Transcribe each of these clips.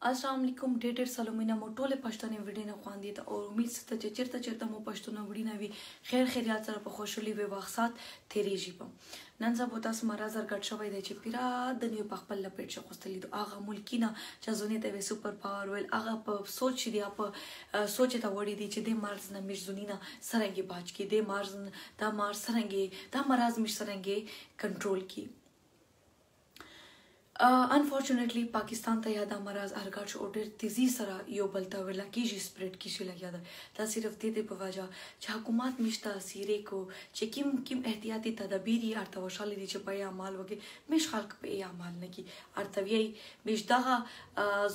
अस्सलाम वालेकुम ډېر سلامونه مو ټولې پښتنې ویډیو نه خواندې ته او امید سته چې چیرته مو پښتون ویډیو نه وي خیر خیریات سره په خوشحالي وي وخت تیریږي په نن سبا تاسو مرا زر ګټ شوی دی چې پیرا د نیو په خپل لپټ شو خوستلی دو هغه ملکینا چې زونه ته سپر پاور ویل هغه په سوچ دی په سوچ ته وړي دي چې د مارز نه مشزونینا سرنګي باج کې د مارز دا مارز سرنګي دا مرز مش سرنګي کنټرول کی unfortunately پاکستان ته یاد امراض ارګاټ او ډېر تیزی سره یو بل ته ولا کیږي سپریډ کیږي لګیا ده دا صرف دې په وجه چې حکومت مشته سیره کو چې کیم احتیاطي تدابیر یې ارته وشالې دي چې په اعمال وګي مش خلق په اعمال نه کی ارتوی مش دغه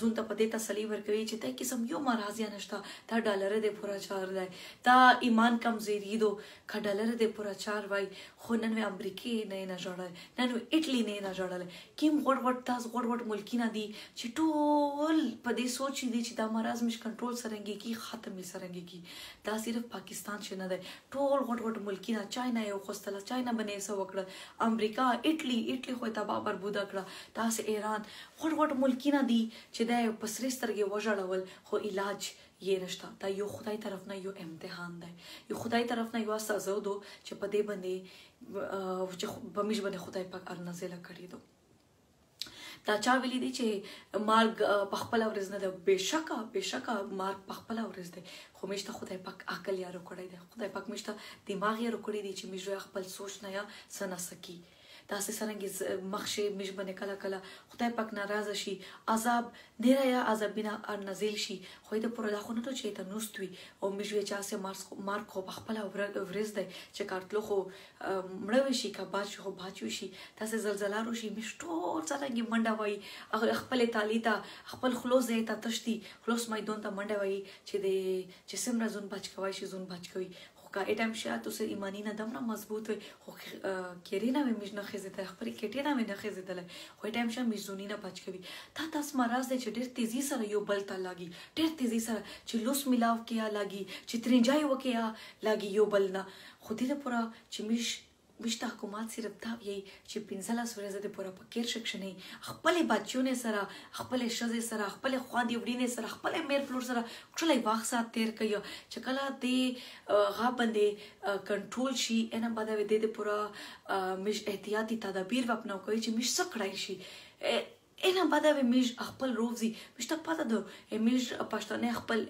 زون ته پدې تسلی ورکوي چې ته قسم یو مرض یا نشته دا ډالر دې پورا چار دی دا ایمان کمزوري دو ک ډالر دې پورا چار وای خو نن امریکای نه جوړل نن اټلی نه جوړل کیم تاسو غوړ ملکینا دي چې ټول په دې سوچ دي چې دا مرز مش کنټرول سرنګي کی ختم سرنګي کی دا صرف پاکستان شنه ده ټول غوړ ملکینا چاینا یو خوستله چاینا بنې سو وکړه امریکا اټلی خو ته بابر بودا کړه تاسو ایران غوړ ملکینا دي چې دا پسرې سترګې وژړول خو علاج یې نشته دا یو خدای طرف نه یو امتحان دی یو خدای طرف نه یو سزا دو چې په دې باندې چې بمیش باندې خدای پاک ارنزله کړی دو دا چا ویلی دی چې مارګ پخپل ورځ نه ده بشکا مارګ پخپل ورځ ده خو مشته خدای پاک عقل یارو کړی دی خدای پاک مشته دماغ یارو کړی دی چې مجره خپل سوچ نه یا سنا سکی تاسو سرنګ مخشه مش باندې کله خدای پاک ناراضه شي عذاب ډیر یا عذاب بنا نازل شي خو دې پر داخونه ته چې ته نوستوي او مجوي چا سه مارک خو خپل ورز دی چې کارتلو خو مړوي شي کا باج خو باچوي شي تاسو زلزلہ رو شي مشټو سرنګ منډه وای خپل تالیتا خپل خلوص ته تشتي خلوص میدان ته منډه وای چې سمره زون بچ کوي شي زون بچ کوي کا اټم شات اوس ایمانی نه دمره مضبوط وي خو کېرینا مې مش نه خزیته خبرې کېټینا مې نه خزیدل خو اټم شم مزونی نه بچ کوي تاسو مرز دې چې ډېر تیزی سره یو بل ته لاګي ډېر تیزی سره چې لوس ملاو کیا لاګي چې ترنجای وکیا لاګي یو بل نه خو دې پورا چې مشته حکومت صرف دا وی چې 15 ورځې د پورا پکیر شکشنې خپل بچونه سره خپل شزه سره خپل خواندې وډینه سره خپل میر فلور سره ټولې واخ سات تیر کوي چې کله دې غا باندې کنټرول شي ان باندې د پورا مش احتیاطي تدابیر وپنو کوي چې مش سکړای شي اینا باندې مش خپل روزي مشته پاته دو مش پښتنه خپل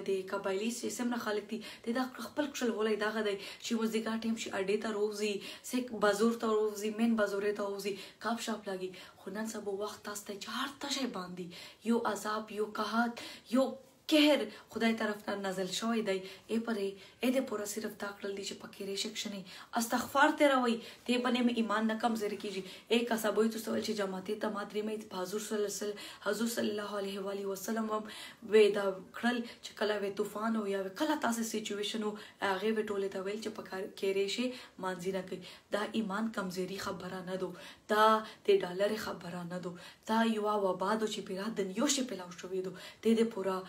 د قبایلی سیستم نه خلک دي د خپل خپل ولای دغه دی چې وزګا ټیم شي اډې ته روزي سیک بازور ته روزي مین بازورې ته روزي کاپ شاپ لاګي خو نن سبا وخت تاسو ته چار تشه باندې یو عذاب یو قحط یو کهر خدای طرف ته نازل شوی دی دې پورا صرف تاکل دي چې پکې ریشکشنې استغفار ته راوي ته باندې مې ایمان نه کمزوري کیږي ایک اسابوي تو سوال چې جماعتي تمادري مې حضور صلی الله علیه و آله وسلم ودا کړل چې کله وې طوفان او یا کله تاسو سچويشن او هغه وټولې ته ویل چې پکې ریشي مانځي نه کوي دا ایمان کمزوري خبره نه دو دا د ډالر خبره نه دو دا یو وبادو چې پیرا د نیو شي پلاو شوې دو دې پورا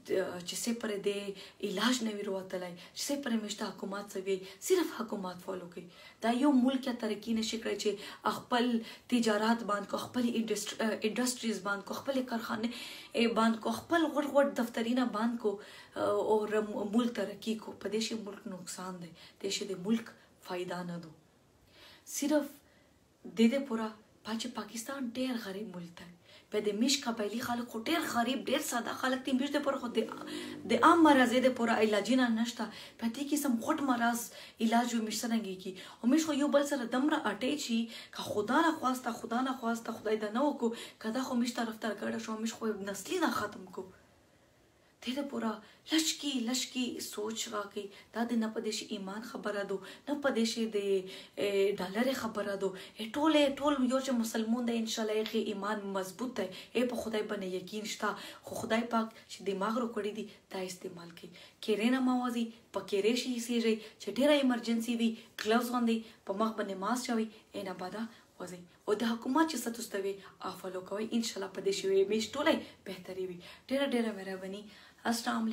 چې سه پر دې علاج نه وروتلای چې سه پر مشته حکومت سوي صرف حکومت فالو کوي دا یو ملک ترقی نشي کړی چې خپل تجارت باندې کو خپل انډستریز باندې کو خپل کارخانه باندې کو خپل غړ دفترینه باندې کو او ملک ترقی کو په دې شي ملک نقصان دی د ملک فائدہ نه دو صرف د پورا پاکستان ډېر غریب ملک دی په دې مش قبایلی خلک ډېر غریب ډېر ساده خلک دي مش د پر خو د عام مرز د پر علاج نه نشته په دې کې سم غټ مرز علاج مش سرنګي کی او مش خو یو بل سره دمره اٹې شي که خدا نه خواسته خدای دا نه وکړو کدا خو مش طرف تر ګړه شو مش خو نسلی نه ختم کو دې پورا لشکی سوچ راکې دا د نه پدیش ایمان خبره دو نه پدیش د ډالر خبره دو ټول یو چې مسلمان دی ان شاء الله یې ایمان مضبوط دی په خدای باندې یقین شته خو خدای پاک چې دماغ رو کړی دی دا استعمال کوي کېرینه موازي پکې ریشي سیږي چې ډیره ایمرجنسي وي ګلوز باندې په مخ باندې ماسک چوي اینا بادا وځي او د حکومت چې ستوستوي افالو کوي ان شاء الله پدې شوي مې ټولې بهتري وي ډیره مهرباني السلام